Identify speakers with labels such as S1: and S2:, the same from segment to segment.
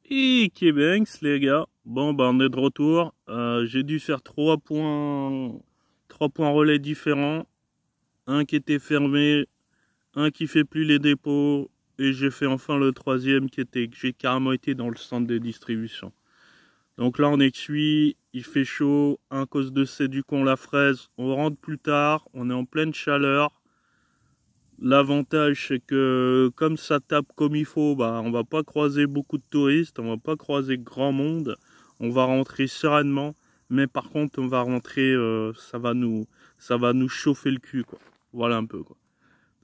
S1: Et Québec, les gars. Bon, bah, on est de retour. J'ai dû faire 3 points relais différents. Un qui était fermé, un qui fait plus les dépôts, et j'ai fait enfin le troisième que j'ai carrément été dans le centre de distribution. Donc là, on est cuit, il fait chaud, à cause de c'est du con la fraise. On rentre plus tard, on est en pleine chaleur. L'avantage, c'est que comme ça tape comme il faut, bah, on va pas croiser beaucoup de touristes, on va pas croiser grand monde. On va rentrer sereinement, mais par contre, on va rentrer, ça va nous chauffer le cul, quoi. Voilà un peu, quoi.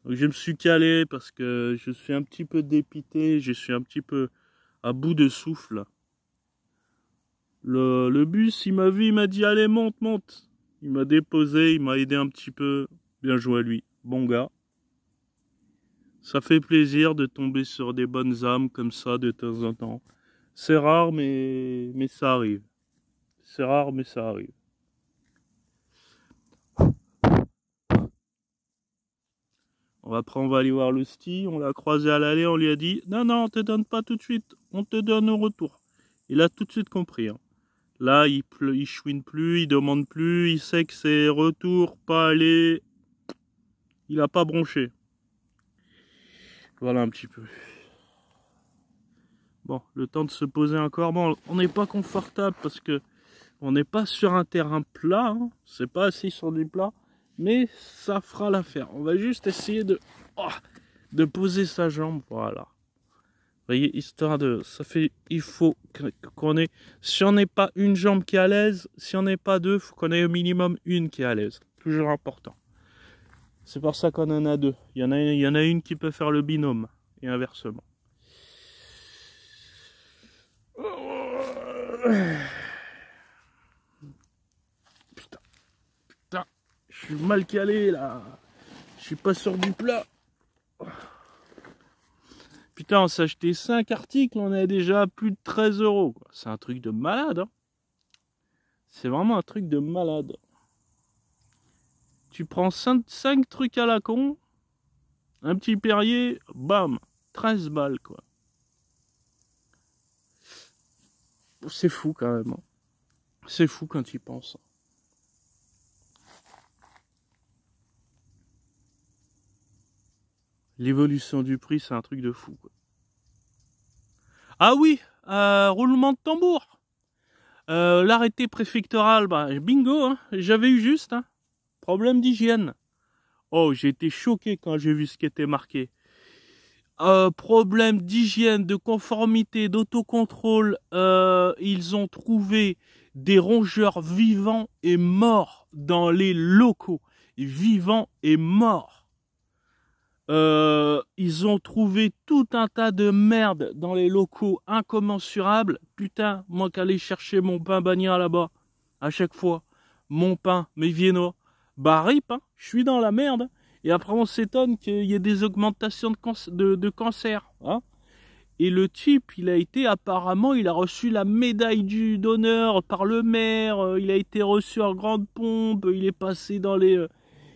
S1: Donc, je me suis calé parce que je suis un petit peu dépité, je suis un petit peu à bout de souffle. Le bus, il m'a vu, il m'a dit, allez, monte, monte. Il m'a déposé, il m'a aidé un petit peu. Bien joué à lui. Bon gars. Ça fait plaisir de tomber sur des bonnes âmes comme ça de temps en temps. C'est rare, mais ça arrive. C'est rare, mais ça arrive. Après, on va aller voir le ski. On l'a croisé à l'aller. On lui a dit, non, non, on te donne pas tout de suite. On te donne au retour. Il a tout de suite compris. Hein. Là, il chouine plus, il demande plus. Il sait que c'est retour, pas aller. Il a pas bronché. Voilà un petit peu. Bon, le temps de se poser encore. Bon, on n'est pas confortable parce que on n'est pas sur un terrain plat, hein. C'est pas assis sur du plat, mais ça fera l'affaire. On va juste essayer de poser sa jambe, voilà. Vous voyez, histoire de, ça fait, il faut qu'on ait, si on n'est pas une jambe qui est à l'aise, si on n'est pas deux, il faut qu'on ait au minimum une qui est à l'aise. Toujours important. C'est pour ça qu'on en a deux. Il y en a une qui peut faire le binôme, et inversement. Putain, je suis mal calé là. Je suis pas sur du plat. Putain, on s'est acheté 5 articles, on a déjà plus de 13 euros. C'est un truc de malade. Hein. C'est vraiment un truc de malade. Tu prends 5 trucs à la con, un petit Perrier, bam, 13 balles quoi. C'est fou quand même. Hein. C'est fou quand tu y penses. L'évolution du prix, c'est un truc de fou. Quoi. Ah oui, roulement de tambour. L'arrêté préfectoral, bah, bingo, hein, j'avais eu juste. Hein. Problème d'hygiène. Oh, j'ai été choqué quand j'ai vu ce qui était marqué. Problème d'hygiène, de conformité, d'autocontrôle. Ils ont trouvé des rongeurs vivants et morts dans les locaux. Vivants et morts. Ils ont trouvé tout un tas de merde dans les locaux incommensurables. Putain, moi qu'aller chercher mon pain bagnat là-bas, à chaque fois, mon pain, mes viennois, bah rip, hein, je suis dans la merde. Et après on s'étonne qu'il y ait des augmentations de cancer. Hein. Et le type, il a été apparemment, il a reçu la médaille d'honneur par le maire, il a été reçu en grande pompe, il est passé dans les...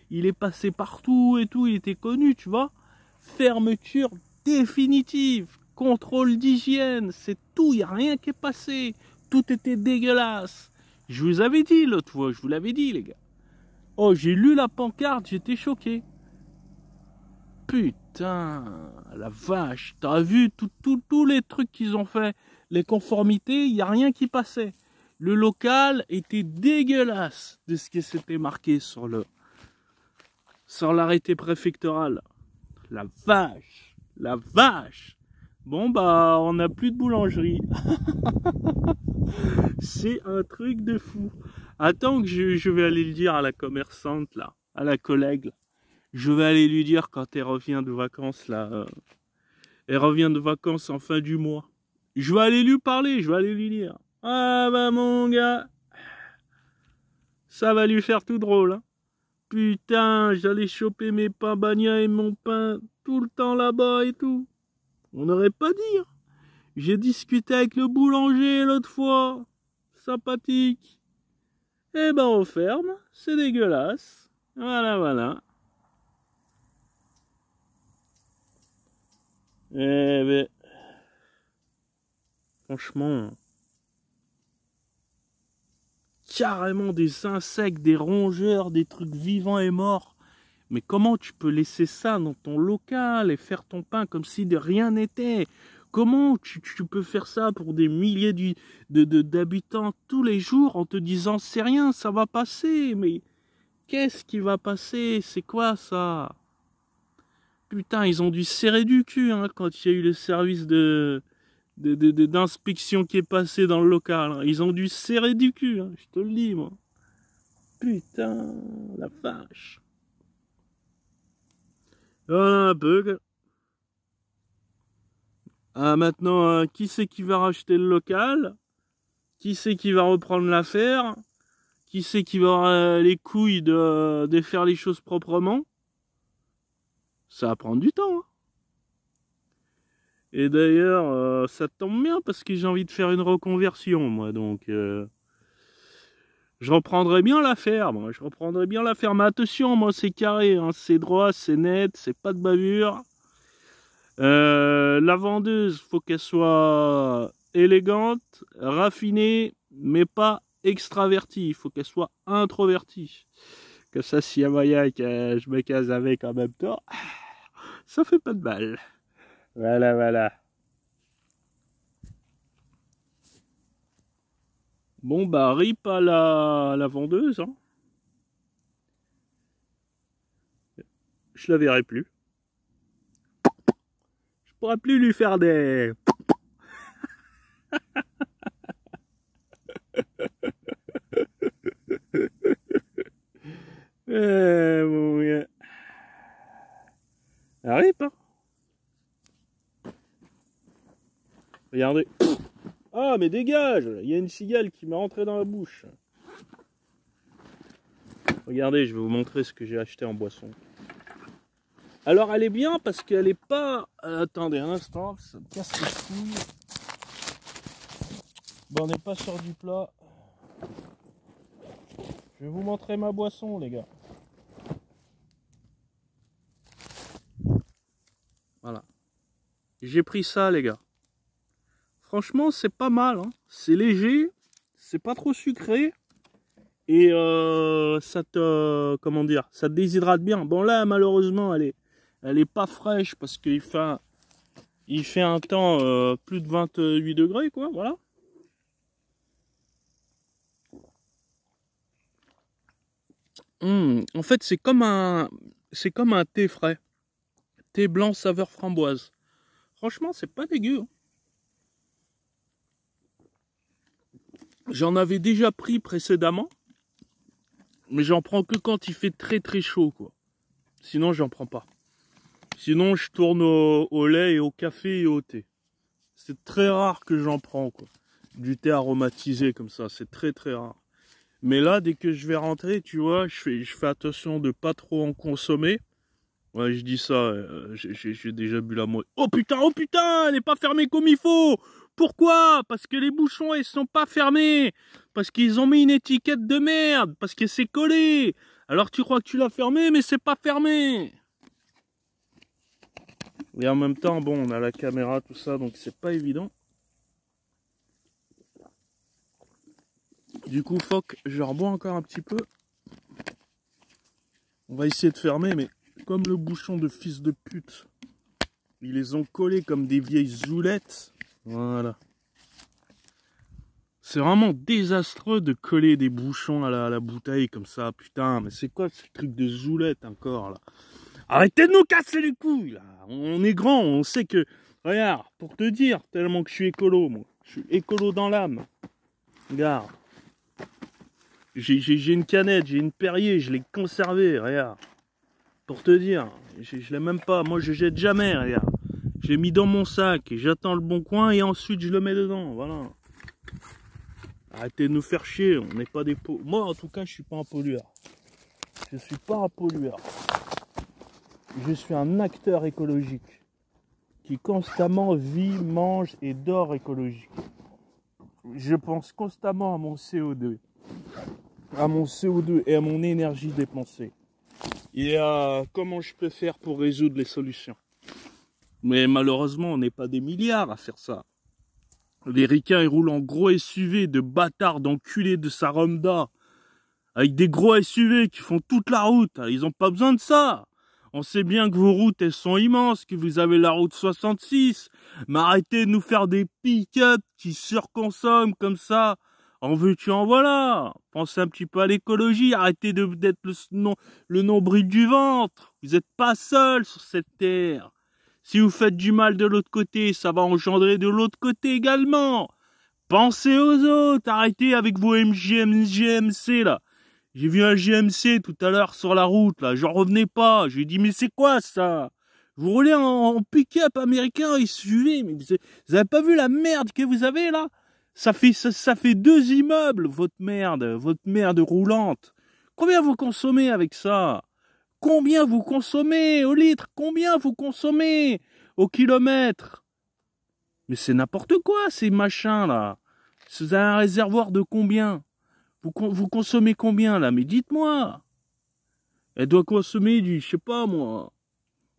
S1: il est passé partout et tout, il était connu, tu vois. Fermeture définitive, contrôle d'hygiène, c'est tout, il n'y a rien qui est passé. Tout était dégueulasse. Je vous avais dit l'autre fois, je vous l'avais dit les gars. Oh, j'ai lu la pancarte, j'étais choqué. Putain, la vache, t'as vu tous les trucs qu'ils ont fait, les conformités, il n'y a rien qui passait. Le local était dégueulasse de ce qui s'était marqué sur l'arrêté préfectoral. La vache, la vache. Bon bah on n'a plus de boulangerie. C'est un truc de fou. Attends que je vais aller le dire à la commerçante là, à la collègue. Là. Je vais aller lui dire quand elle revient de vacances là. Elle revient de vacances en fin du mois. Je vais aller lui parler, je vais aller lui dire. Ah bah mon gars, ça va lui faire tout drôle. Hein. Putain, j'allais choper mes pains bagnats et mon pain tout le temps là-bas et tout. On n'aurait pas dit. Hein. J'ai discuté avec le boulanger l'autre fois. Sympathique. Eh ben on ferme, c'est dégueulasse. Voilà, voilà. Eh ben... Franchement, carrément des insectes, des rongeurs, des trucs vivants et morts. Mais comment tu peux laisser ça dans ton local et faire ton pain comme si de rien n'était? Comment tu peux faire ça pour des milliers d'habitants tous les jours en te disant c'est rien, ça va passer? Mais qu'est-ce qui va passer? C'est quoi ça? Putain, ils ont dû serrer du cul hein, quand il y a eu le service d'inspection qui est passé dans le local. Hein. Ils ont dû serrer du cul, hein, je te le dis moi. Putain, la vache. Voilà un peu. Ah, maintenant, qui c'est qui va racheter le local? Qui c'est qui va reprendre l'affaire? Qui c'est qui va avoir les couilles de faire les choses proprement? Ça va prendre du temps. Hein. Et d'ailleurs, ça tombe bien parce que j'ai envie de faire une reconversion, moi. Donc, je reprendrai bien l'affaire, moi. Je reprendrai bien l'affaire. Mais attention, moi, c'est carré. Hein. C'est droit, c'est net, c'est pas de bavure. La vendeuse, faut qu'elle soit élégante, raffinée, mais pas extravertie. Il faut qu'elle soit introvertie. Que ça, s'il y a moyen que je me case avec en même temps, ça fait pas de mal. Voilà, voilà. Bon, bah, rip à la vendeuse. Hein. Je la verrai plus. Je pourrai plus lui faire des... Mon gars. Rip, hein. Regardez. Ah, mais dégage! Il y a une cigale qui m'est rentrée dans la bouche. Regardez, je vais vous montrer ce que j'ai acheté en boisson. Alors, elle est bien parce qu'elle est pas... attendez un instant, ça me casse les couilles. Bon, on n'est pas sur du plat. Je vais vous montrer ma boisson, les gars. Voilà. J'ai pris ça, les gars. Franchement, c'est pas mal. Hein. C'est léger, c'est pas trop sucré. Et ça te... comment dire? Ça te déshydrate bien. Bon, là, malheureusement, elle est pas fraîche parce qu'il fait un temps plus de 28 degrés, quoi. Voilà. En fait, c'est comme un thé frais. Thé blanc saveur framboise. Franchement, c'est pas dégueu. Hein. J'en avais déjà pris précédemment. Mais j'en prends que quand il fait très très chaud, quoi. Sinon, j'en prends pas. Sinon, je tourne au lait et au café et au thé. C'est très rare que j'en prends, quoi. Du thé aromatisé comme ça, c'est très très rare. Mais là, dès que je vais rentrer, tu vois, je fais attention de pas trop en consommer. Ouais, je dis ça, j'ai déjà bu la moitié. Oh putain, elle est pas fermée comme il faut. Pourquoi? Parce que les bouchons, ils sont pas fermés. Parce qu'ils ont mis une étiquette de merde. Parce que c'est collé. Alors tu crois que tu l'as fermé, mais c'est pas fermé. Et en même temps, bon, on a la caméra, tout ça, donc c'est pas évident. Du coup, Foc, je rebois encore un petit peu. On va essayer de fermer, mais comme le bouchon de fils de pute, ils les ont collés comme des vieilles zoulettes. Voilà. C'est vraiment désastreux de coller des bouchons à la bouteille comme ça. Putain, mais c'est quoi ce truc de zoulette encore là? Arrêtez de nous casser les couilles là. On est grand, on sait que... Regarde, pour te dire, tellement que je suis écolo, moi. Je suis écolo dans l'âme. Regarde. J'ai une canette, j'ai une Perrier, je l'ai conservée, regarde. Pour te dire, je l'ai même pas. Moi, je jette jamais, regarde. J'ai mis dans mon sac et j'attends le bon coin et ensuite je le mets dedans, voilà. Arrêtez de nous faire chier, on n'est pas des pollueurs. Moi, en tout cas, je suis pas un pollueur. Je suis pas un pollueur. Je suis un acteur écologique qui constamment vit, mange et dort écologique. Je pense constamment à mon CO2. À mon CO2 et à mon énergie dépensée. Et à comment je peux faire pour résoudre les solutions. Mais malheureusement, on n'est pas des milliards à faire ça. Les ricains, ils roulent en gros SUV de bâtards, d'enculés de Saranda. Avec des gros SUV qui font toute la route. Ils ont pas besoin de ça. On sait bien que vos routes, elles sont immenses, que vous avez la route 66. Mais arrêtez de nous faire des pick-up qui surconsomment comme ça. En veux-tu, en voilà. Pensez un petit peu à l'écologie. Arrêtez d'être le nombril du ventre. Vous n'êtes pas seul sur cette terre. Si vous faites du mal de l'autre côté, ça va engendrer de l'autre côté également. Pensez aux autres. Arrêtez avec vos GMC là. J'ai vu un GMC tout à l'heure sur la route, là, j'en revenais pas. J'ai dit, mais c'est quoi ça? Vous roulez en pick-up américain et SUV, mais vous avez pas vu la merde que vous avez là? Ça fait 2 immeubles, votre merde roulante. Combien vous consommez avec ça? Combien vous consommez au litre? Combien vous consommez au kilomètre? Mais c'est n'importe quoi ces machins là. Vous avez un réservoir de combien? Vous consommez combien là? Mais dites-moi. Elle doit consommer du, je sais pas moi.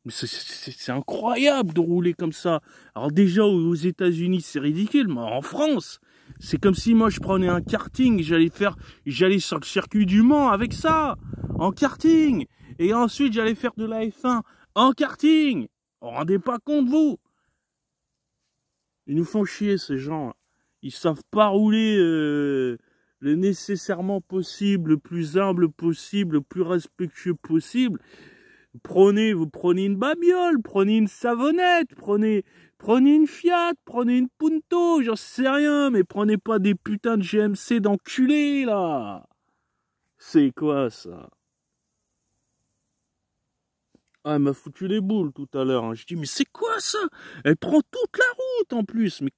S1: Mais c'est incroyable de rouler comme ça. Alors déjà aux États-Unis c'est ridicule, mais en France, c'est comme si moi je prenais un karting, j'allais sur le circuit du Mans avec ça, en karting, et ensuite j'allais faire de la F1 en karting. Vous vous rendez pas compte vous? Ils nous font chier ces gens. Ils savent pas rouler. Le nécessairement possible, le plus humble possible, le plus respectueux possible. Vous prenez une babiole, prenez une savonnette, prenez une Fiat, prenez une Punto, j'en sais rien, mais prenez pas des putains de GMC d'enculés, là. C'est quoi, ça? Ah, elle m'a foutu les boules tout à l'heure. Hein. Je dis, mais c'est quoi ça? Elle prend toute la route en plus. Mais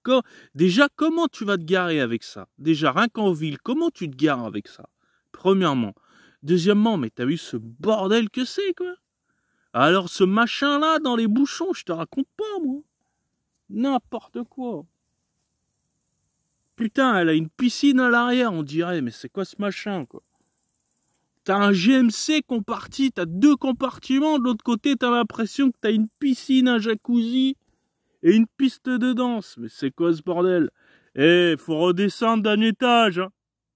S1: déjà, comment tu vas te garer avec ça? Déjà, rien qu'en ville, comment tu te gares avec ça? Premièrement. Deuxièmement, mais t'as vu ce bordel que c'est, quoi? Alors, ce machin-là, dans les bouchons, je te raconte pas, moi. N'importe quoi. Putain, elle a une piscine à l'arrière, on dirait. Mais c'est quoi ce machin, quoi? T'as un GMC comparti, t'as 2 compartiments, de l'autre côté t'as l'impression que t'as une piscine, un jacuzzi et une piste de danse. Mais c'est quoi ce bordel? Eh, faut redescendre d'un étage, hein.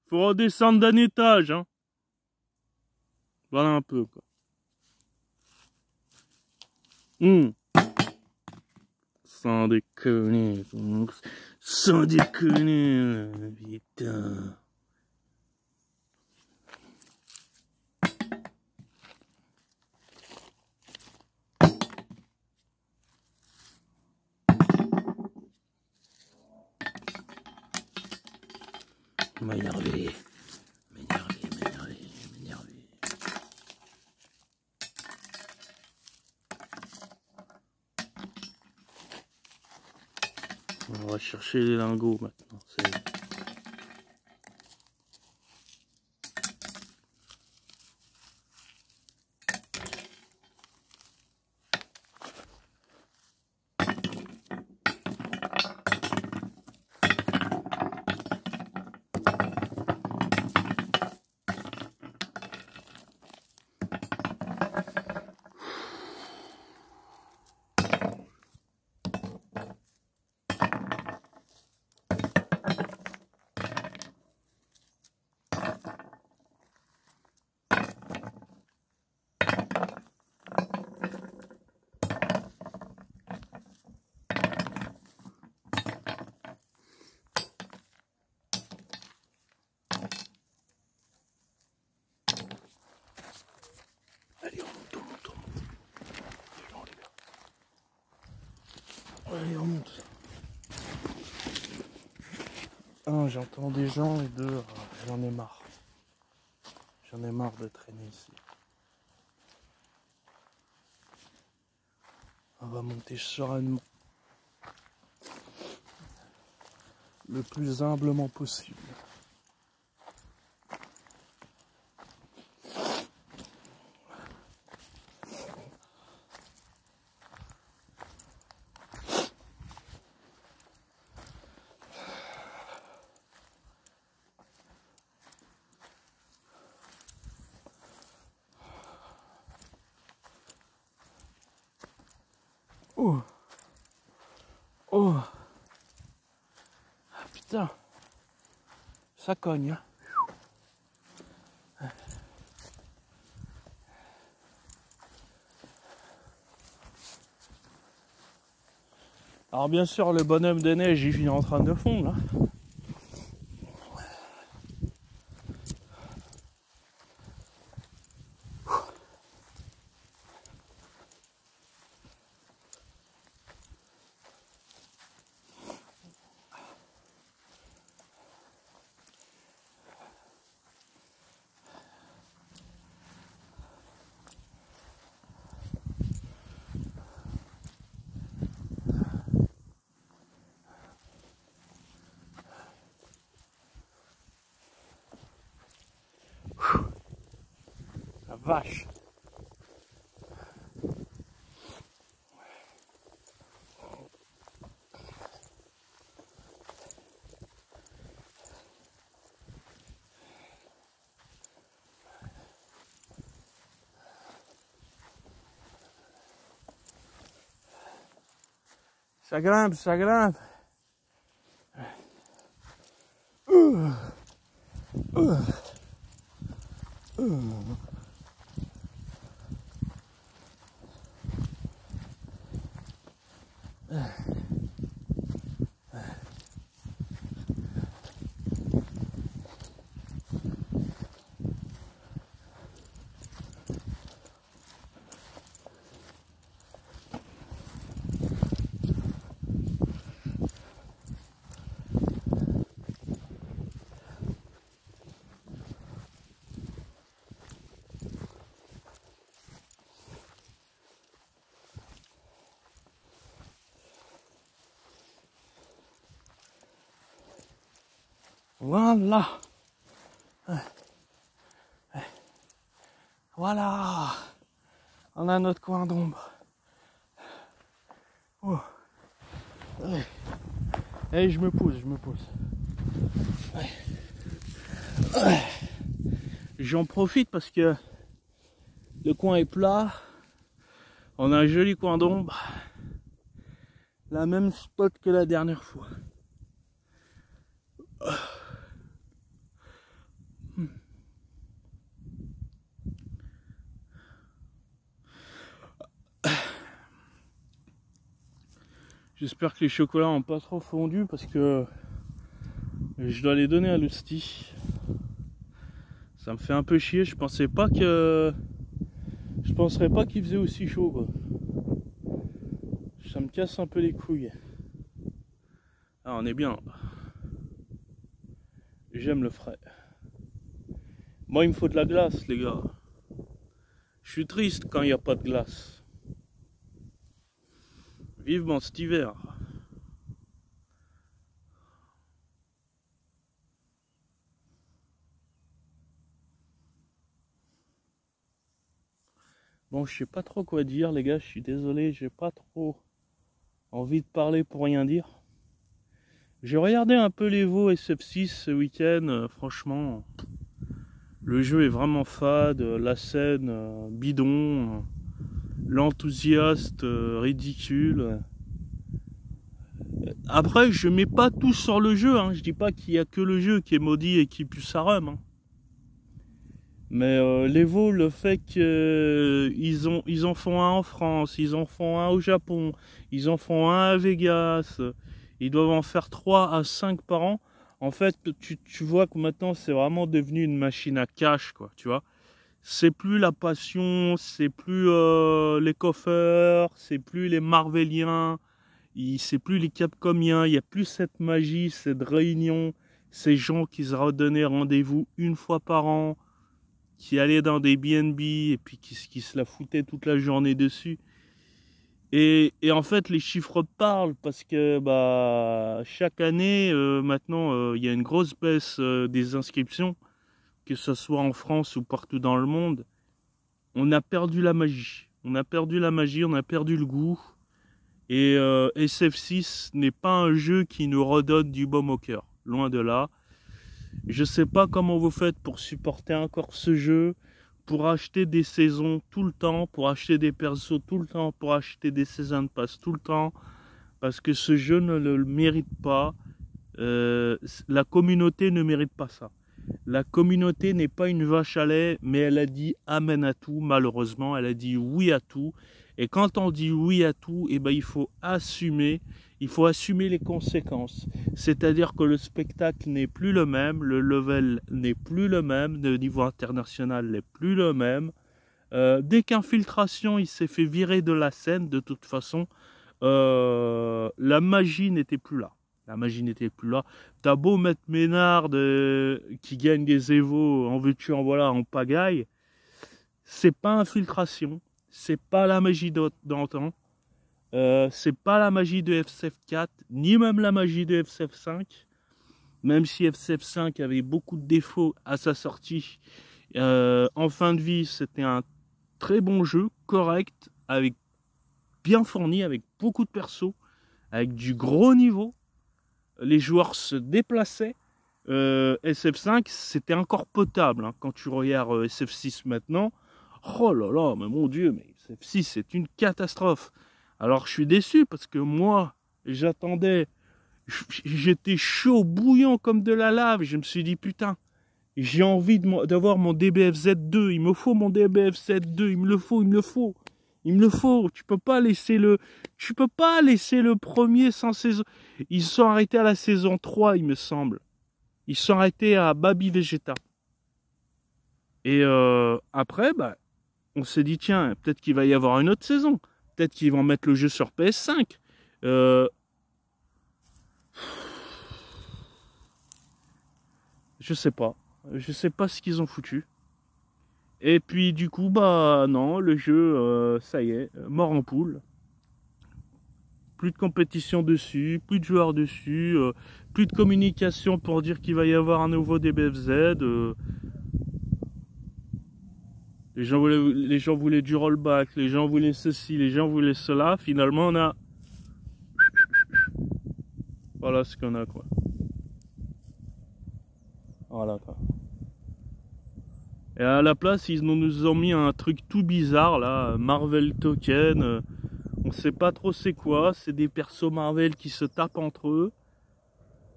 S1: Faut redescendre d'un étage, hein. Voilà un peu, quoi. Sans déconner, sans déconner, putain. M'énerver. On va chercher les lingots maintenant. Allez, on monte. Allez, on monte. Un, j'entends des gens, et deux, j'en ai marre. J'en ai marre de traîner ici. On va monter sereinement. Le plus humblement possible. Oh. putain, ça cogne. Hein. Alors bien sûr, le bonhomme de neige, il est en train de fondre. Là. La vache. Ça grimpe, ça grimpe. Voilà. Voilà. On a notre coin d'ombre. Oh. Et je me pousse, J'en profite parce que le coin est plat. On a un joli coin d'ombre. La même spot que la dernière fois. J'espère que les chocolats n'ont pas trop fondu parce que je dois les donner à Lusty. Ça me fait un peu chier, je penserais pas qu'il faisait aussi chaud quoi. Ça me casse un peu les couilles. Ah, on est bien. J'aime le frais. Moi il me faut de la glace les gars. Je suis triste quand il n'y a pas de glace. Vivement cet hiver. Bon, je sais pas trop quoi dire les gars, je suis désolé, j'ai pas trop envie de parler pour rien dire. J'ai regardé un peu l'Evo SF6 ce week-end, franchement, le jeu est vraiment fade, la scène bidon, l'enthousiaste ridicule. Après, je mets pas tout sur le jeu, hein. Je dis pas qu'il y a que le jeu qui est maudit et qui pue sa rhum. Hein. Mais l'Evo, le fait qu'ils en font un en France, ils en font un au Japon, ils en font un à Vegas, ils doivent en faire 3 à 5 par an. En fait, tu vois que maintenant, c'est vraiment devenu une machine à cash, quoi, tu vois. C'est plus la passion, c'est plus les coffeurs, c'est plus les Marveliens, c'est plus les Capcomiens, il n'y a plus cette magie, cette réunion, ces gens qui se redonnaient rendez-vous une fois par an, qui allaient dans des BNB et puis qui se la foutaient toute la journée dessus. Et en fait, les chiffres parlent parce que bah, chaque année, maintenant, il y a une grosse baisse des inscriptions, que ce soit en France ou partout dans le monde. On a perdu la magie. On a perdu la magie, on a perdu le goût. Et SF6 n'est pas un jeu qui nous redonne du baume au cœur. Loin de là. Je sais pas comment vous faites pour supporter encore ce jeu, pour acheter des saisons tout le temps, pour acheter des persos tout le temps, pour acheter des season pass tout le temps, parce que ce jeu ne le mérite pas. la communauté ne mérite pas ça. La communauté n'est pas une vache à lait, mais elle a dit amen à tout, malheureusement. Elle a dit oui à tout. Et quand on dit oui à tout, eh ben, il faut assumer les conséquences. C'est-à-dire que le spectacle n'est plus le même, le level n'est plus le même, le niveau international n'est plus le même. Dès qu'Infiltration il s'est fait virer de la scène, de toute façon, la magie n'était plus là. La magie n'était plus là. T'as beau mettre Ménard qui gagne des évos en veux-tu en voilà en pagaille, c'est pas Infiltration, c'est pas la magie d'antan, c'est pas la magie de FCF4, ni même la magie de FCF5, même si FCF5 avait beaucoup de défauts à sa sortie. En fin de vie, c'était un très bon jeu, correct, avec bien fourni, avec beaucoup de persos, avec du gros niveau. Les joueurs se déplaçaient. SF5, c'était encore potable. Hein. Quand tu regardes SF6 maintenant, oh là là, mais mon Dieu, mais SF6, c'est une catastrophe. Alors, je suis déçu parce que moi, j'attendais, j'étais chaud, bouillant comme de la lave. Je me suis dit, putain, j'ai envie d'avoir mon DBFZ2. Il me faut mon DBFZ2. Il me le faut, il me le faut. Il me le faut. Tu peux pas laisser le premier sans saison. Ils sont arrêtés à la saison 3, il me semble. Ils sont arrêtés à Baby Vegeta. Et après, bah, on s'est dit, tiens, peut-être qu'il va y avoir une autre saison. Peut-être qu'ils vont mettre le jeu sur PS5. Je sais pas. Je sais pas ce qu'ils ont foutu. Et puis du coup, bah non, le jeu, ça y est, mort en poule. Plus de compétition dessus, plus de joueurs dessus, plus de communication pour dire qu'il va y avoir un nouveau DBFZ. Les gens voulaient du rollback, les gens voulaient ceci, les gens voulaient cela. Finalement, on a... Voilà ce qu'on a, quoi. Voilà, quoi. Et à la place, ils nous ont mis un truc tout bizarre, là, Marvel Token. On sait pas trop c'est quoi. C'est des persos Marvel qui se tapent entre eux.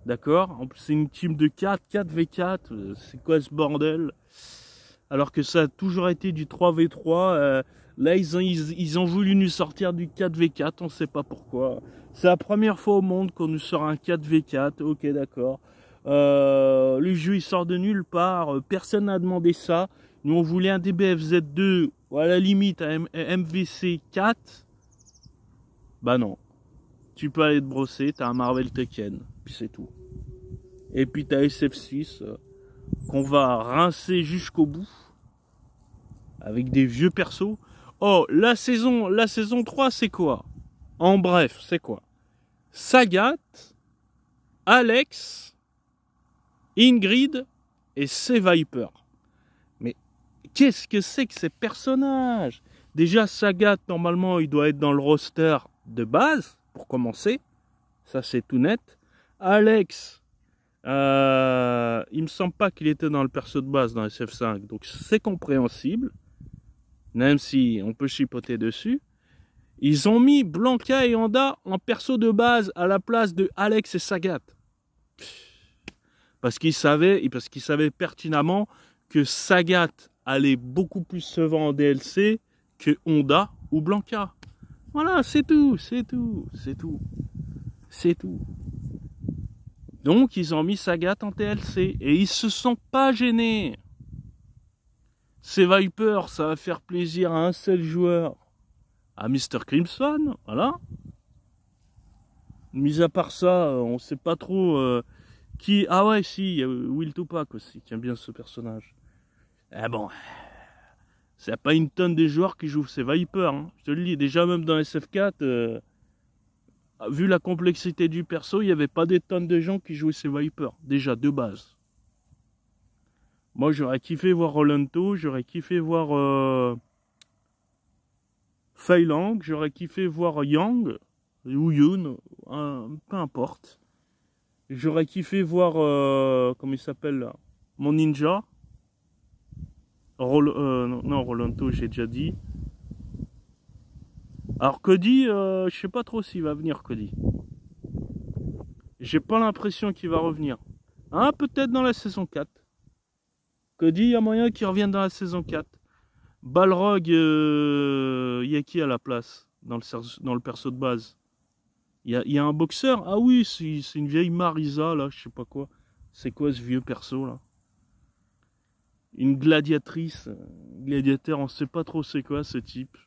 S1: D'accord? En plus, c'est une team de 4v4. C'est quoi ce bordel? Alors que ça a toujours été du 3v3. Là, ils ont voulu nous sortir du 4v4. On sait pas pourquoi. C'est la première fois au monde qu'on nous sort un 4v4. Ok, d'accord. Le jeu il sort de nulle part, personne n'a demandé ça. Nous on voulait un DBFZ2 ou à la limite un MVC 4. Bah non, tu peux aller te brosser, t'as un Marvel Tekken, puis c'est tout. Et puis t'as SF6 qu'on va rincer jusqu'au bout avec des vieux persos. Oh, la saison 3 c'est quoi? En bref, c'est quoi? Sagat, Alex, Ingrid et ces Viper. Mais qu'est-ce que c'est que ces personnages? Déjà, Sagat, normalement, il doit être dans le roster de base, pour commencer. Ça, c'est tout net. Alex, il me semble pas qu'il était dans le perso de base dans SF5, donc c'est compréhensible. Même si on peut chipoter dessus. Ils ont mis Blanca et Anda en perso de base à la place de Alex et Sagat. Parce qu'ils savaient pertinemment que Sagat allait beaucoup plus se vendre en DLC que Honda ou Blanca. Voilà, c'est tout. Donc, ils ont mis Sagat en DLC et ils se sont pas gênés. Ces Vipers, ça va faire plaisir à un seul joueur, à Mr. Crimson, voilà. Mis à part ça, on sait pas trop... Qui... Ah ouais, si, il y a Will Tupac aussi, qui aime bien ce personnage. Eh bon, c'est pas une tonne de joueurs qui jouent ces Vipers, hein. Je te le dis, déjà même dans SF4, vu la complexité du perso, il n'y avait pas des tonnes de gens qui jouaient ces Vipers, déjà, de base. Moi, j'aurais kiffé voir Rolando, j'aurais kiffé voir Fei Lang, j'aurais kiffé voir Yang, ou Yun, peu importe. J'aurais kiffé voir, comment il s'appelle là, mon ninja. Non, Rolando, j'ai déjà dit. Alors Cody, je sais pas trop s'il va venir Cody. j'ai pas l'impression qu'il va revenir. Hein, peut-être dans la saison 4. Cody, il y a moyen qu'il revienne dans la saison 4. Balrog, y a qui à la place dans le perso de base? Il y a un boxeur? Ah oui, c'est une vieille Marisa, là, je sais pas quoi. C'est quoi ce vieux perso, là? Une gladiatrice, gladiateur, on sait pas trop c'est quoi ce type.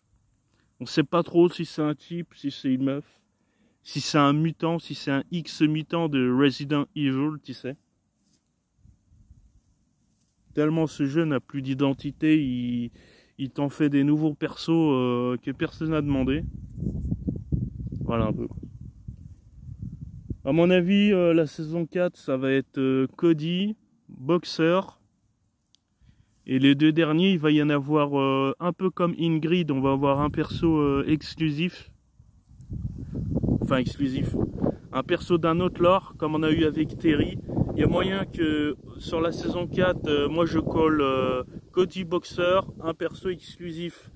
S1: On sait pas trop si c'est un type, si c'est une meuf, si c'est un mutant, si c'est un X-mutant de Resident Evil, tu sais. Tellement ce jeu n'a plus d'identité, il t'en fait des nouveaux persos que personne n'a demandé. Voilà un peu. À mon avis, la saison 4, ça va être Cody, Boxer. Et les deux derniers, il va y en avoir un peu comme Ingrid, on va avoir un perso exclusif. Enfin exclusif. Un perso d'un autre lore, comme on a eu avec Terry. Il y a moyen que sur la saison 4, moi je colle Cody Boxer, un perso exclusif,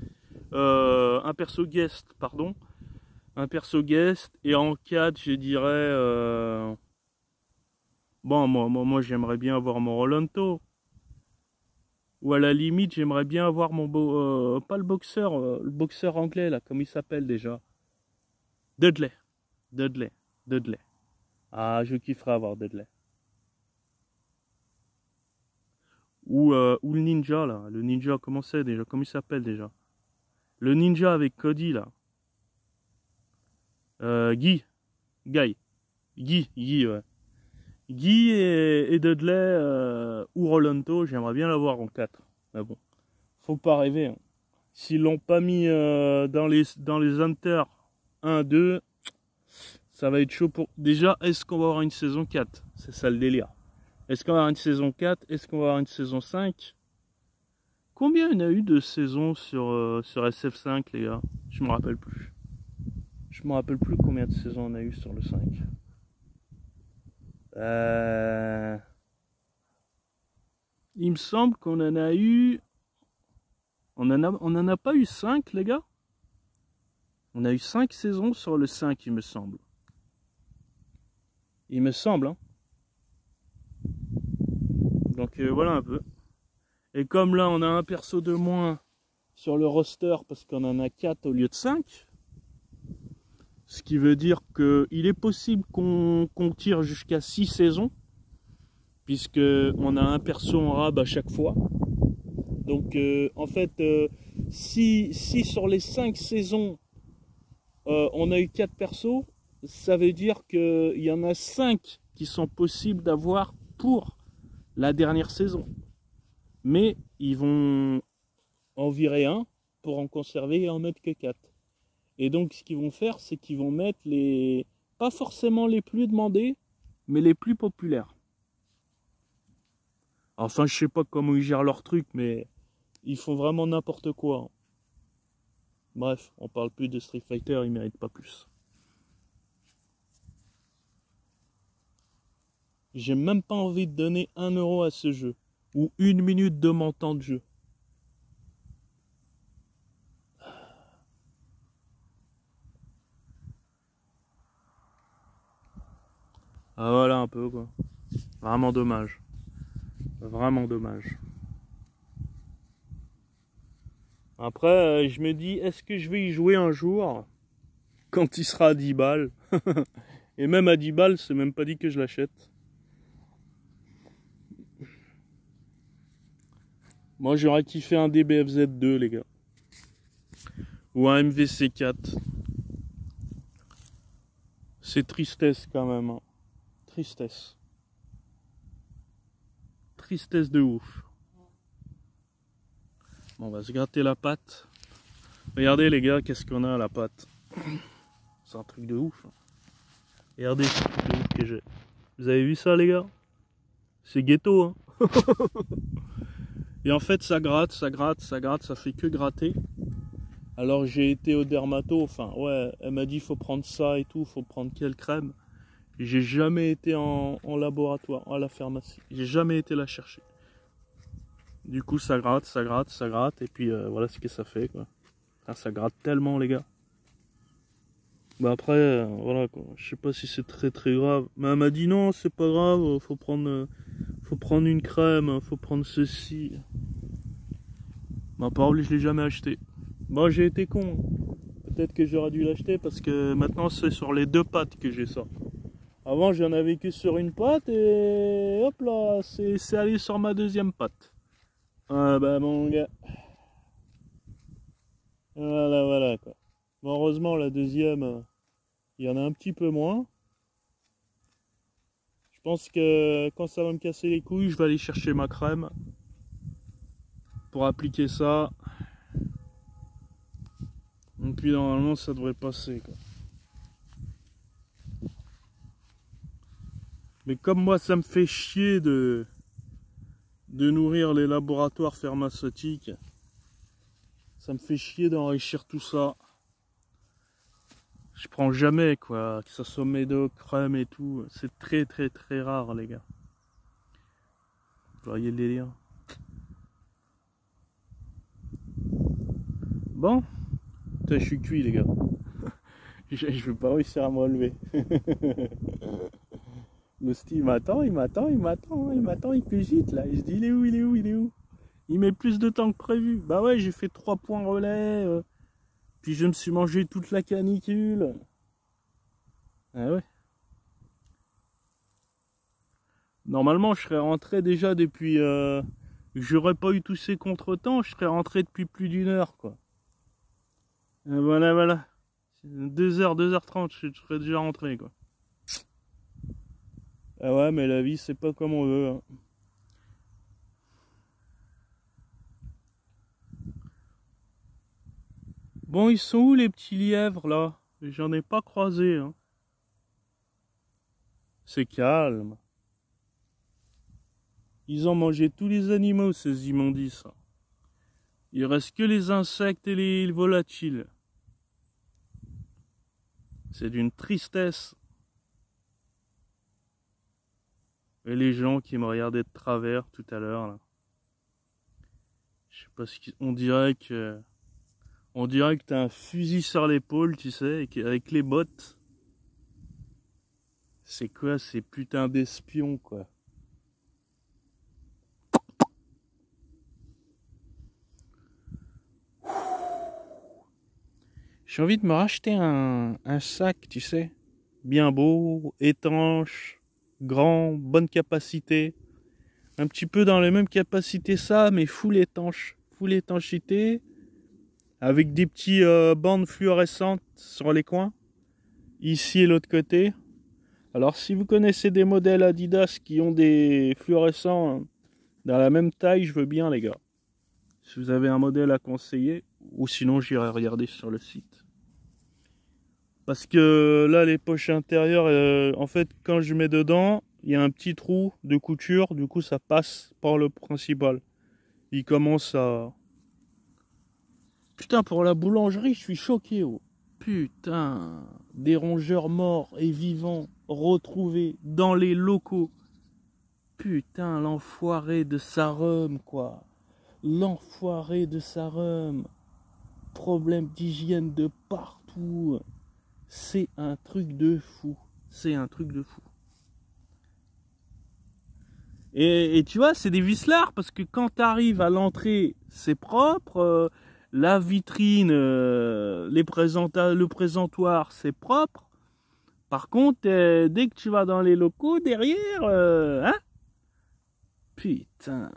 S1: un perso guest, pardon. Un perso guest, et en 4, je dirais... Bon, moi j'aimerais bien avoir mon Rolando. Ou à la limite, j'aimerais bien avoir mon... pas le boxeur anglais, là, comme il s'appelle déjà. Dudley. Dudley. Ah, je kifferais avoir Dudley. Ou le ninja, là. Le ninja, comment c'est déjà? Comment il s'appelle déjà? Le ninja avec Cody, là. Guy, ouais. Guy et Dudley ou Rolando, j'aimerais bien l'avoir en 4. Mais bon, faut pas rêver. Hein. S'ils l'ont pas mis dans les Hunters 1, 2, ça va être chaud pour... Déjà, est-ce qu'on va avoir une saison 4? C'est ça le délire. Est-ce qu'on va avoir une saison 4? Est-ce qu'on va avoir une saison 5? Combien il y en a eu de saisons sur SF5, les gars? Je me rappelle plus. Je me rappelle plus combien de saisons on a eu sur le 5. Il me semble qu'on en a eu... On en a pas eu 5, les gars? On a eu 5 saisons sur le 5, il me semble. Il me semble, hein. Donc voilà un peu. Et comme là, on a un perso de moins sur le roster, parce qu'on en a 4 au lieu de 5... Ce qui veut dire qu'il est possible qu'on tire jusqu'à 6 saisons, puisque on a un perso en rab à chaque fois. Donc en fait, si sur les 5 saisons, on a eu 4 persos, ça veut dire qu'il y en a 5 qui sont possibles d'avoir pour la dernière saison. Mais ils vont en virer un pour en conserver et en mettre que 4. Et donc, ce qu'ils vont faire, c'est qu'ils vont mettre pas forcément les plus demandés, mais les plus populaires. Enfin, je sais pas comment ils gèrent leur truc, mais ils font vraiment n'importe quoi. Bref, on parle plus de Street Fighter, ils méritent pas plus. J'ai même pas envie de donner 1 euro à ce jeu, ou 1 minute de mon temps de jeu. Ah voilà un peu quoi. Vraiment dommage. Vraiment dommage. Après, je me dis, est-ce que je vais y jouer un jour quand il sera à 10 balles? Et même à 10 balles, c'est même pas dit que je l'achète. Moi, j'aurais kiffé un DBFZ2, les gars. Ou un MVC4. C'est tristesse quand même. Hein. Tristesse. Tristesse de ouf. Bon, on va se gratter la patte. Regardez les gars, qu'est-ce qu'on a à la patte. C'est un truc de ouf. Regardez ce truc de ouf que j'ai. Vous avez vu ça les gars? C'est ghetto hein. Et en fait ça gratte, ça fait que gratter. Alors j'ai été au dermato, enfin ouais, elle m'a dit faut prendre ça et tout, faut prendre quelle crème. J'ai jamais été en laboratoire, à la pharmacie. J'ai jamais été la chercher. Du coup ça gratte, et puis voilà ce que ça fait quoi. Ah, ça gratte tellement les gars. Bah après, voilà quoi. Je sais pas si c'est très grave. Mais elle m'a dit non, c'est pas grave, faut prendre une crème, faut prendre ceci. Ma parole, je l'ai jamais acheté. Bon, j'ai été con. Peut-être que j'aurais dû l'acheter parce que maintenant c'est sur les deux pattes que j'ai ça. Avant, j'en avais que sur une patte et hop là, c'est allé sur ma deuxième patte. Ah bah mon gars. Voilà quoi. Bon, heureusement, la deuxième, il y en a un petit peu moins. Je pense que quand ça va me casser les couilles, je vais aller chercher ma crème pour appliquer ça. Et puis normalement, ça devrait passer quoi. Mais comme moi, ça me fait chier de nourrir les laboratoires pharmaceutiques, ça me fait chier d'enrichir tout ça. Je prends jamais quoi, que ça soit médoc, crème et tout. C'est très rare les gars. Vous voyez le délire. Bon, putain, je suis cuit les gars. Je vais pas réussir à me relever. Le style il m'attend, il cogite là. Et je dis il est où? Il met plus de temps que prévu. Bah ouais, j'ai fait 3 points relais. Puis je me suis mangé toute la canicule. Ah ouais. Normalement, je serais rentré déjà depuis... j'aurais pas eu tous ces contretemps, je serais rentré depuis plus d'une heure, quoi. Et voilà. 2h, 2h30, je serais déjà rentré, quoi. Ah ouais, mais la vie, c'est pas comme on veut, hein. Bon, ils sont où les petits lièvres, là? J'en ai pas croisé, hein. C'est calme. Ils ont mangé tous les animaux, ces immondices. Il reste que les insectes et les volatiles. C'est d'une tristesse. Et les gens qui me regardaient de travers tout à l'heure, là. Je sais pas ce qu'on dirait que... On dirait que t'as un fusil sur l'épaule, tu sais, avec les bottes. C'est quoi ces putains d'espions, quoi? J'ai envie de me racheter un sac, tu sais, bien beau, étanche, grand, bonne capacité. Un petit peu dans les mêmes capacités ça, mais full étanche, full étanchéité, avec des petits bandes fluorescentes sur les coins, ici et l'autre côté. Alors si vous connaissez des modèles Adidas qui ont des fluorescents dans la même taille, je veux bien les gars. Si vous avez un modèle à conseiller, ou sinon j'irai regarder sur le site. Parce que là les poches intérieures, en fait quand je mets dedans, il y a un petit trou de couture, du coup ça passe par le principal. Il commence à... Putain, pour la boulangerie, je suis choqué. Oh. Putain, des rongeurs morts et vivants retrouvés dans les locaux. Putain, l'enfoiré de Sarum, quoi. L'enfoiré de Sarum. Problème d'hygiène de partout. C'est un truc de fou. C'est un truc de fou. Et tu vois, c'est des vicelards parce que quand tu arrives à l'entrée, c'est propre. La vitrine, le présentoir, c'est propre. Par contre, dès que tu vas dans les locaux, derrière, hein? Putain.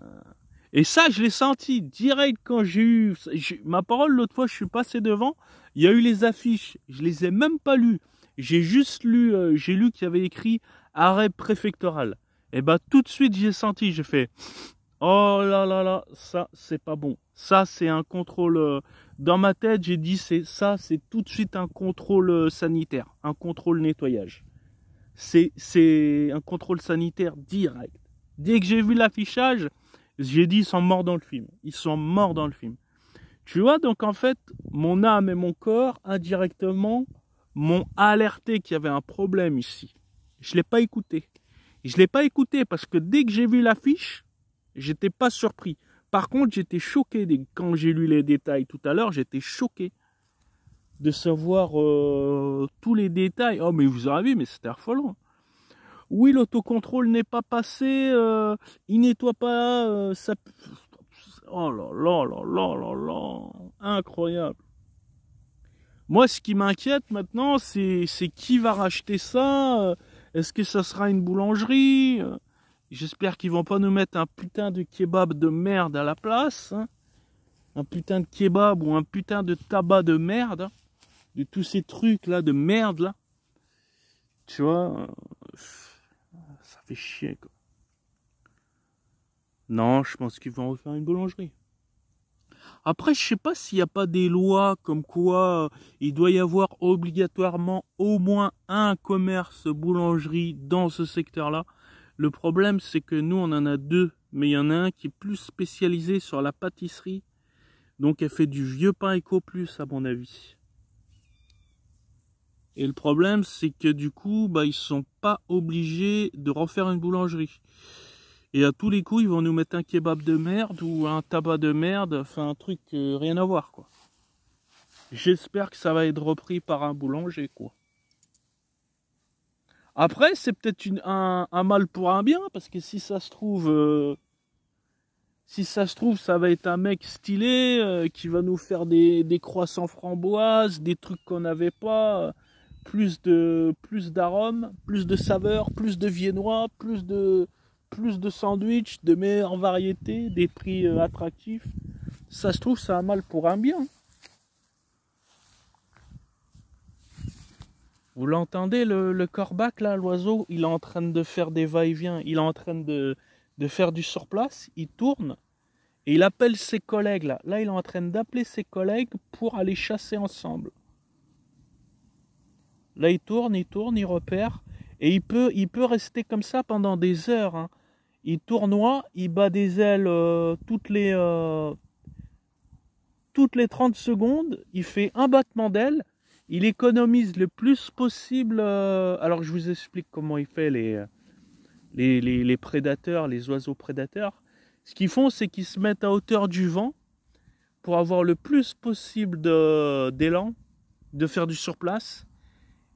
S1: Et ça, je l'ai senti direct quand j'ai eu... Ma parole, l'autre fois, je suis passé devant. Il y a eu les affiches. Je les ai même pas lues. J'ai juste lu, j'ai lu qu'il y avait écrit arrêt préfectoral. Et bah tout de suite, j'ai senti, j'ai fait... Oh là, ça, c'est pas bon. Ça, c'est un contrôle... dans ma tête, j'ai dit, c'est tout de suite un contrôle sanitaire. Un contrôle nettoyage. C'est un contrôle sanitaire direct. Dès que j'ai vu l'affichage... J'ai dit, ils sont morts dans le film. Ils sont morts dans le film. Tu vois, donc en fait, mon âme et mon corps, indirectement, m'ont alerté qu'il y avait un problème ici. Je ne l'ai pas écouté. Je ne l'ai pas écouté parce que dès que j'ai vu l'affiche, j'étais pas surpris. Par contre, j'étais choqué. Quand j'ai lu les détails tout à l'heure, j'étais choqué. de savoir tous les détails. Oh, mais vous avez vu, mais c'était affolant. Oui, l'autocontrôle n'est pas passé, il nettoie pas, ça... Oh là là là là là là, incroyable. Moi, ce qui m'inquiète maintenant, c'est qui va racheter ça. Est-ce que ça sera une boulangerie? J'espère qu'ils vont pas nous mettre un putain de kebab de merde à la place. Hein. Un putain de kebab ou un putain de tabac de merde. Hein. De tous ces trucs là de merde là. Tu vois, ça fait chier quoi. Non, je pense qu'ils vont refaire une boulangerie. Après, je sais pas s'il n'y a pas des lois comme quoi il doit y avoir obligatoirement au moins un commerce boulangerie dans ce secteur-là. Le problème, c'est que nous, on en a deux, mais il y en a un qui est plus spécialisé sur la pâtisserie. Donc, elle fait du vieux pain Eco Plus, à mon avis. Et le problème, c'est que du coup, bah, ils sont pas obligés de refaire une boulangerie. Et à tous les coups, ils vont nous mettre un kebab de merde ou un tabac de merde, enfin un truc rien à voir, quoi. J'espère que ça va être repris par un boulanger, quoi. Après, c'est peut-être un mal pour un bien, parce que si ça se trouve, ça va être un mec stylé qui va nous faire des croissants framboises, des trucs qu'on n'avait pas, plus d'arômes, plus de saveurs, plus de viennois, plus de sandwichs, de meilleures variétés, des prix attractifs. Ça se trouve, c'est un mal pour un bien. Vous l'entendez, le corbac, là, l'oiseau? Il est en train de faire des va-et-vient. Il est en train de faire du surplace. Il tourne et il appelle ses collègues, là. Là, il est en train d'appeler ses collègues pour aller chasser ensemble. Là, il tourne, il repère. Et il peut rester comme ça pendant des heures, hein. Il tournoie, il bat des ailes toutes les 30 secondes, il fait un battement d'ailes, il économise le plus possible. Alors je vous explique comment il fait les prédateurs, les oiseaux prédateurs. Ce qu'ils font, c'est qu'ils se mettent à hauteur du vent pour avoir le plus possible d'élan, de faire du surplace.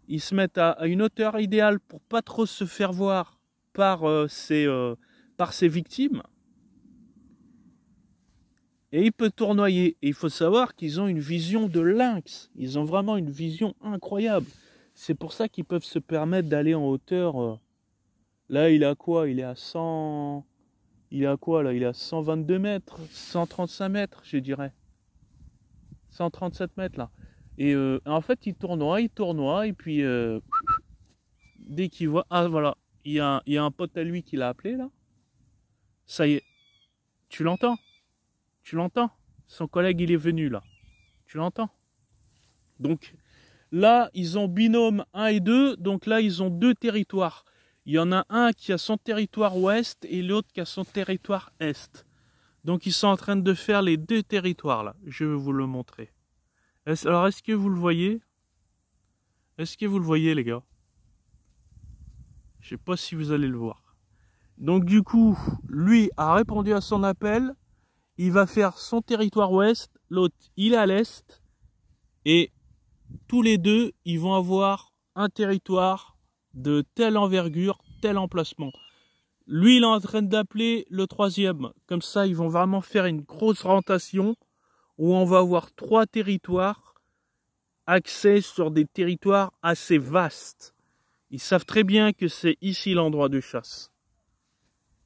S1: Ils se mettent à une hauteur idéale pour pas trop se faire voir par ses victimes, et il peut tournoyer. Et il faut savoir qu'ils ont une vision de lynx. Ils ont vraiment une vision incroyable. C'est pour ça qu'ils peuvent se permettre d'aller en hauteur. Là, il est à quoi? Il est à 100... Il est à quoi là? Il est à 122 mètres, 135 mètres, je dirais. 137 mètres là. Et en fait, il tournoie, et puis dès qu'il voit... Ah voilà, il y a un pote à lui qui l'a appelé là. Ça y est, tu l'entends? Tu l'entends? Son collègue, il est venu là. Tu l'entends? Donc là, ils ont binôme 1 et 2. Donc là, ils ont deux territoires. Il y en a un qui a son territoire ouest et l'autre qui a son territoire est. Donc ils sont en train de faire les deux territoires là. Je vais vous le montrer. Alors, est-ce que vous le voyez? Est-ce que vous le voyez, les gars? Je sais pas si vous allez le voir. Donc du coup, lui a répondu à son appel, il va faire son territoire ouest, l'autre il est à l'est, et tous les deux, ils vont avoir un territoire de telle envergure, tel emplacement. Lui, il est en train d'appeler le troisième, comme ça ils vont vraiment faire une grosse rentation, où on va avoir 3 territoires, axés sur des territoires assez vastes. Ils savent très bien que c'est ici l'endroit de chasse.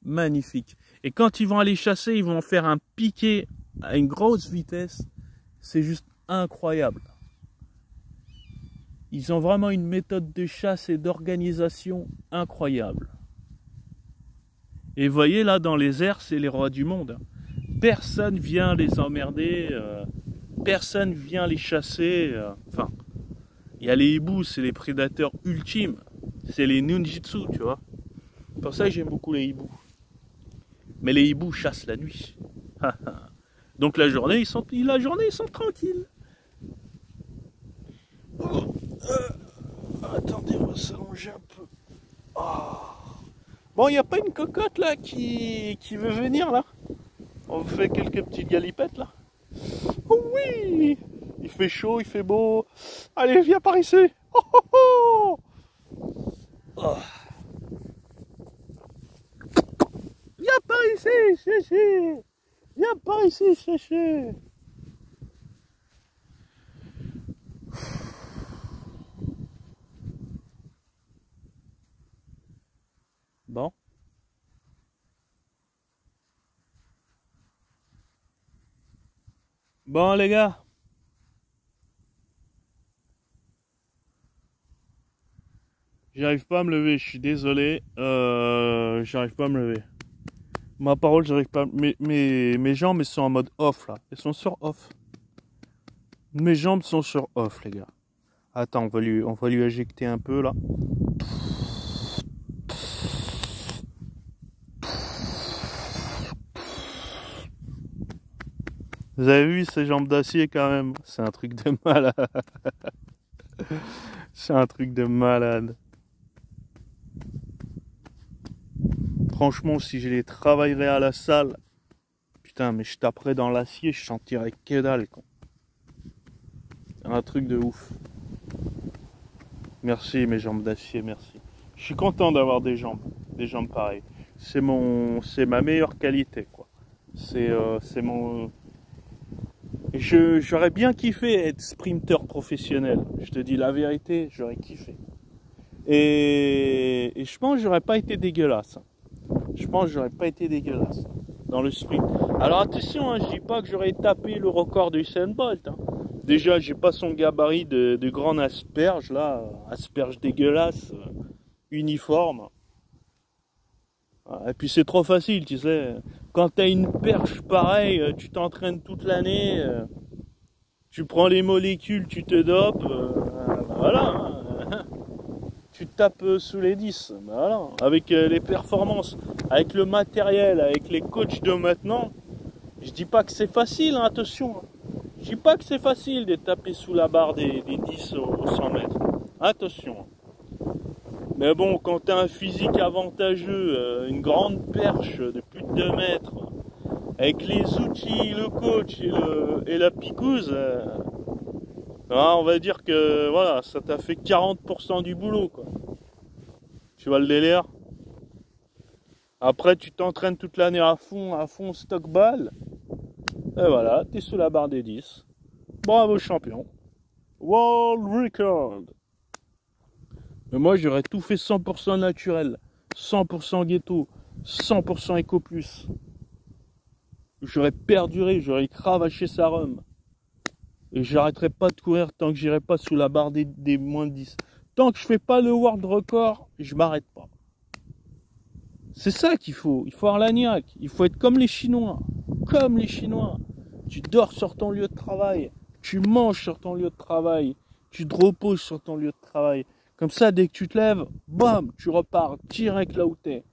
S1: Magnifique. Et quand ils vont aller chasser, ils vont faire un piqué à une grosse vitesse. C'est juste incroyable. Ils ont vraiment une méthode de chasse et d'organisation incroyable. Et vous voyez là, dans les airs, c'est les rois du monde. Personne vient les emmerder. Personne vient les chasser. Enfin, il y a les hiboux, c'est les prédateurs ultimes. C'est les ninjutsu, tu vois. Pour ça, j'aime beaucoup les hiboux. Mais les hiboux chassent la nuit. Donc la journée, ils sont tranquilles. Oh, attendez, on va s'allonger un peu. Oh. Bon, il n'y a pas une cocotte là qui veut venir là? On fait quelques petites galipettes là. Oh oui! Il fait chaud, il fait beau. Allez, viens par ici. Oh, oh, oh. Oh. Viens par ici, Chéché. Viens par ici, Chéché. Bon. Bon, les gars. J'arrive pas à me lever, je suis désolé. J'arrive pas à me lever. Ma parole, j'arrive pas. Mes jambes, elles sont en mode off là. Elles sont sur off. Mes jambes sont sur off, les gars. Attends, on va lui injecter un peu là. Vous avez vu ces jambes d'acier quand même? C'est un truc de malade. C'est un truc de malade. Franchement, si je les travaillerais à la salle, putain, mais je taperais dans l'acier, je sentirais que dalle, quoi. Un truc de ouf. Merci mes jambes d'acier, merci. Je suis content d'avoir des jambes pareilles. C'est ma meilleure qualité, quoi. C'est mon. J'aurais bien kiffé être sprinter professionnel. Je te dis la vérité, j'aurais kiffé. Et je pense que j'aurais pas été dégueulasse. Je pense que j'aurais pas été dégueulasse dans le sprint. Alors attention, hein, je dis pas que j'aurais tapé le record de Usain Bolt. Hein. Déjà, j'ai pas son gabarit de grande asperge là, asperge dégueulasse, uniforme. Et puis c'est trop facile, tu sais. Quand t'as une perche pareille, tu t'entraînes toute l'année, tu prends les molécules, tu te dopes, voilà. Hein. Tu te tapes sous les 10, voilà. Avec les performances, avec le matériel, avec les coachs de maintenant, je dis pas que c'est facile, hein, attention. Je dis pas que c'est facile de taper sous la barre des 10 au 100 mètres. Attention. Mais bon, quand tu as un physique avantageux, une grande perche de plus de 2 mètres, avec les outils, le coach et la picouse, on va dire que voilà, ça t'a fait 40% du boulot, quoi. Tu vois le délire? Après, tu t'entraînes toute l'année à fond stock ball. Et voilà, tu es sous la barre des 10. Bravo champion. World record. Mais moi, j'aurais tout fait 100% naturel, 100% ghetto, 100% éco plus. J'aurais perduré, j'aurais cravaché sa rhum. Et j'arrêterai pas de courir tant que j'irai pas sous la barre des moins de 10. Tant que je fais pas le world record, je m'arrête pas. C'est ça qu'il faut. Il faut avoir l'agnac. Il faut être comme les Chinois. Comme les Chinois. Tu dors sur ton lieu de travail. Tu manges sur ton lieu de travail. Tu te reposes sur ton lieu de travail. Comme ça, dès que tu te lèves, bam, tu repars direct là où t'es.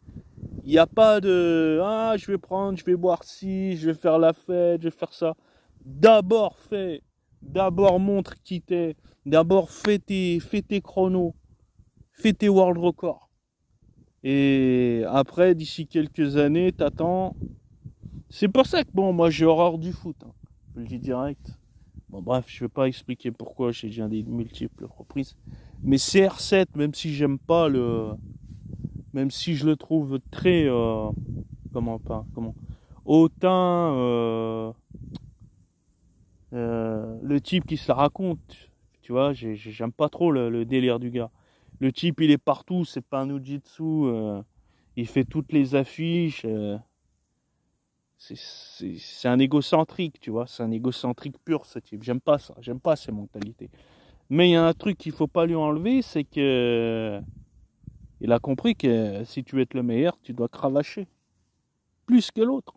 S1: Il n'y a pas de ah, je vais boire ci, je vais faire la fête, je vais faire ça. D'abord fais. D'abord montre qui t'es. D'abord fais tes chronos. Fais tes world records. Et après, d'ici quelques années, t'attends. C'est pour ça que bon, moi j'ai horreur du foot. Hein. Je le dis direct. Bon bref, je vais pas expliquer pourquoi, j'ai déjà dit de multiples reprises. Mais CR7, même si j'aime pas même si je le trouve très, hautain, le type qui se la raconte, tu vois, j'aime pas trop le délire du gars. Le type, il est partout, c'est pas un Ujitsu, il fait toutes les affiches. C'est un égocentrique, tu vois, c'est un égocentrique pur, ce type. J'aime pas ça, j'aime pas ces mentalités. Mais il y a un truc qu'il faut pas lui enlever, c'est que il a compris que si tu veux être le meilleur, tu dois cravacher plus que l'autre.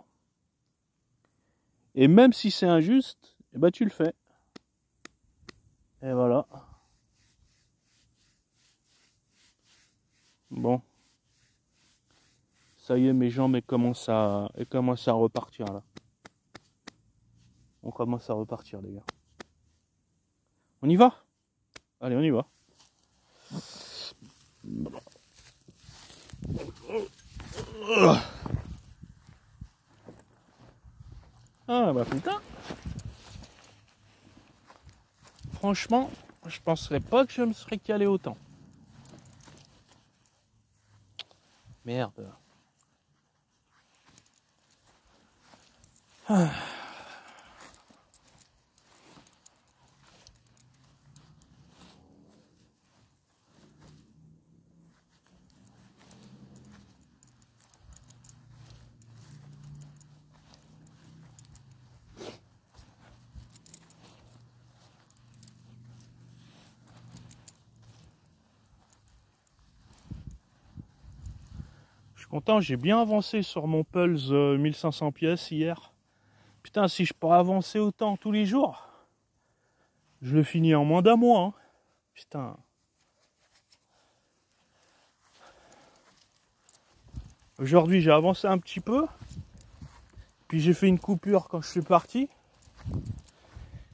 S1: Et même si c'est injuste, eh ben tu le fais. Et voilà. Bon. Ça y est, mes jambes commencent à repartir là. On commence à repartir, les gars. On y va? Allez, on y va. Ah bah putain. franchement, je penserais pas que je me serais calé autant. Merde. Ah. Je suis content, j'ai bien avancé sur mon Pulse 1500 pièces hier. Putain, si je pourrais avancer autant tous les jours, je le finis en moins d'un mois. Hein. Putain. Aujourd'hui, j'ai avancé un petit peu. Puis j'ai fait une coupure quand je suis parti.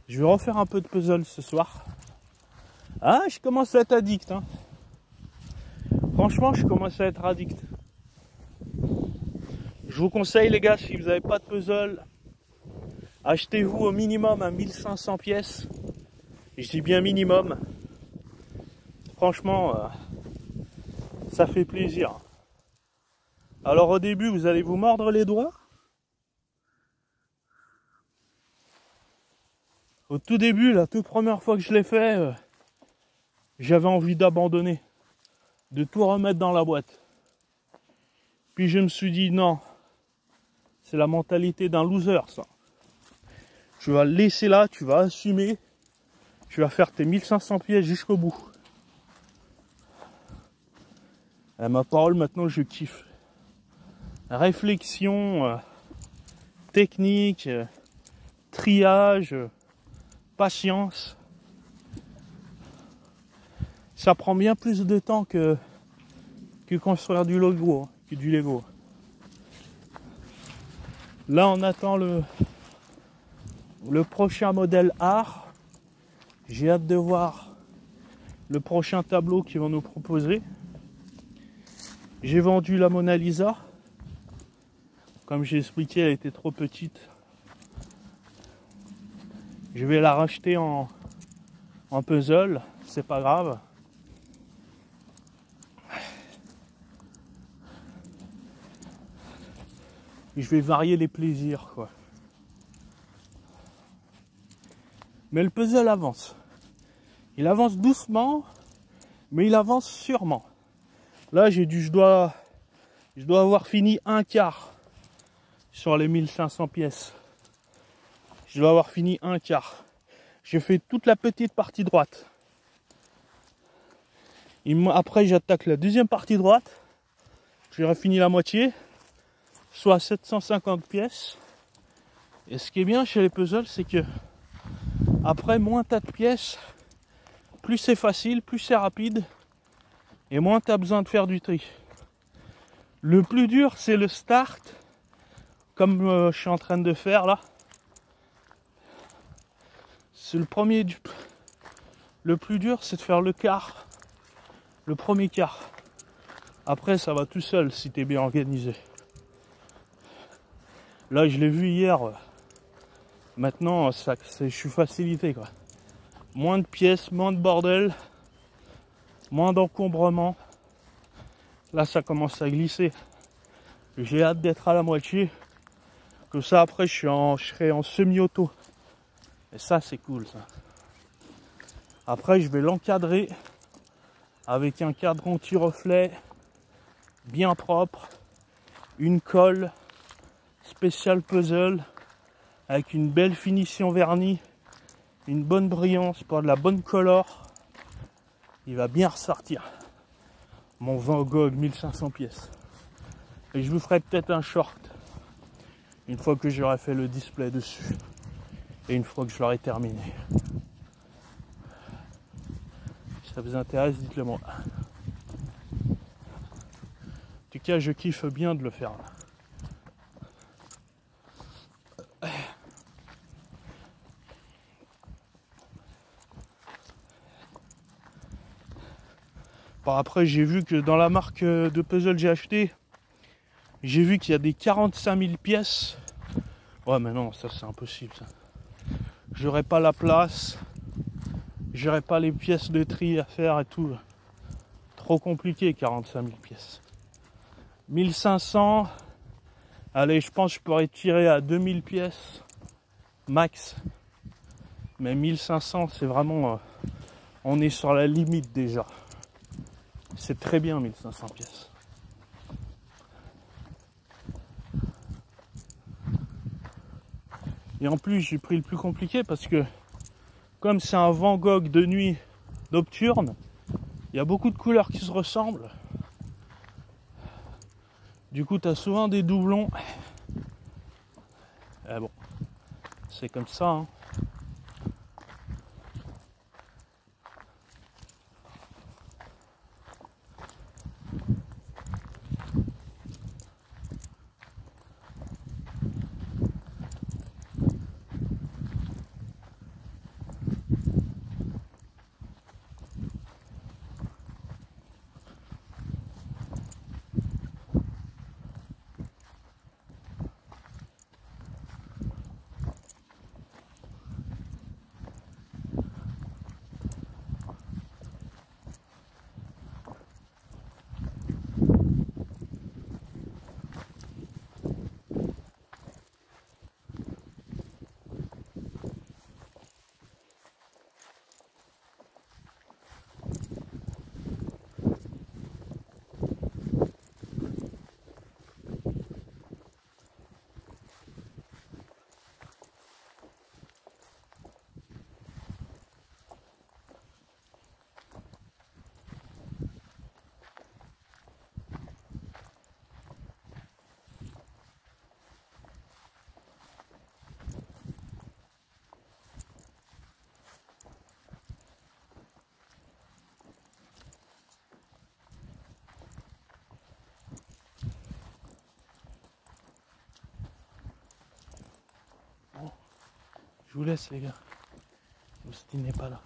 S1: Je vais refaire un peu de puzzle ce soir. Ah, je commence à être addict. Hein. Franchement, je commence à être addict. Je vous conseille, les gars, si vous n'avez pas de puzzle, achetez-vous au minimum un 1500 pièces. Je dis bien minimum. Franchement, ça fait plaisir. Alors au début, vous allez vous mordre les doigts. Au tout début, la toute première fois que je l'ai fait, j'avais envie d'abandonner, de tout remettre dans la boîte. Puis je me suis dit non, c'est la mentalité d'un loser ça. Tu vas le laisser là, tu vas assumer, tu vas faire tes 1500 pièces jusqu'au bout. À ma parole, maintenant je kiffe. Réflexion, technique, triage, patience. Ça prend bien plus de temps que construire du Lego, que du Lego. Là on attend le prochain modèle art. J'ai hâte de voir le prochain tableau qu'ils vont nous proposer. J'ai vendu la Mona Lisa. Comme j'ai expliqué, elle était trop petite. Je vais la racheter en puzzle, c'est pas grave. Et je vais varier les plaisirs, quoi. Mais le puzzle avance. Il avance doucement, mais il avance sûrement. Là, je dois avoir fini un quart sur les 1500 pièces. Je dois avoir fini un quart. J'ai fait toute la petite partie droite. Après, j'attaque la deuxième partie droite. J'aurai fini la moitié, soit 750 pièces. Et ce qui est bien chez les puzzles, c'est que après, moins t'as de pièces, plus c'est facile, plus c'est rapide, et moins t'as besoin de faire du tri. Le plus dur, c'est le start, comme je suis en train de faire là. C'est le premier le plus dur, c'est de faire le quart, le premier quart. Après, ça va tout seul si t'es bien organisé. Là, je l'ai vu hier. Maintenant, je suis facilité, quoi. Moins de pièces, moins de bordel, moins d'encombrement. Là, ça commence à glisser. J'ai hâte d'être à la moitié. Comme ça, après, je serai en semi-auto. Et ça, c'est cool, ça. Après, je vais l'encadrer avec un cadre anti-reflet bien propre, une colle spéciale puzzle avec une belle finition vernie, une bonne brillance pour de la bonne color. Il va bien ressortir mon Van Gogh 1500 pièces. Et je vous ferai peut-être un short une fois que j'aurai fait le display dessus et une fois que je l'aurai terminé. Si ça vous intéresse, dites-le moi. En tout cas, je kiffe bien de le faire. Bon, après, j'ai vu que dans la marque de puzzle que j'ai acheté, j'ai vu qu'il y a des 45 000 pièces. Ouais, mais non, ça c'est impossible. Ça. J'aurais pas la place J'aurais pas les pièces de tri à faire et tout. Trop compliqué, 45 000 pièces. 1500, allez, je pense que je pourrais tirer à 2000 pièces max. Mais 1500, c'est vraiment... on est sur la limite déjà. C'est très bien 1500 pièces. Et en plus, j'ai pris le plus compliqué parce que comme c'est un Van Gogh de nuit nocturne, il y a beaucoup de couleurs qui se ressemblent. Du coup, tu as souvent des doublons. Eh bon, c'est comme ça, hein. Je vous laisse les gars. Austin n'est pas là.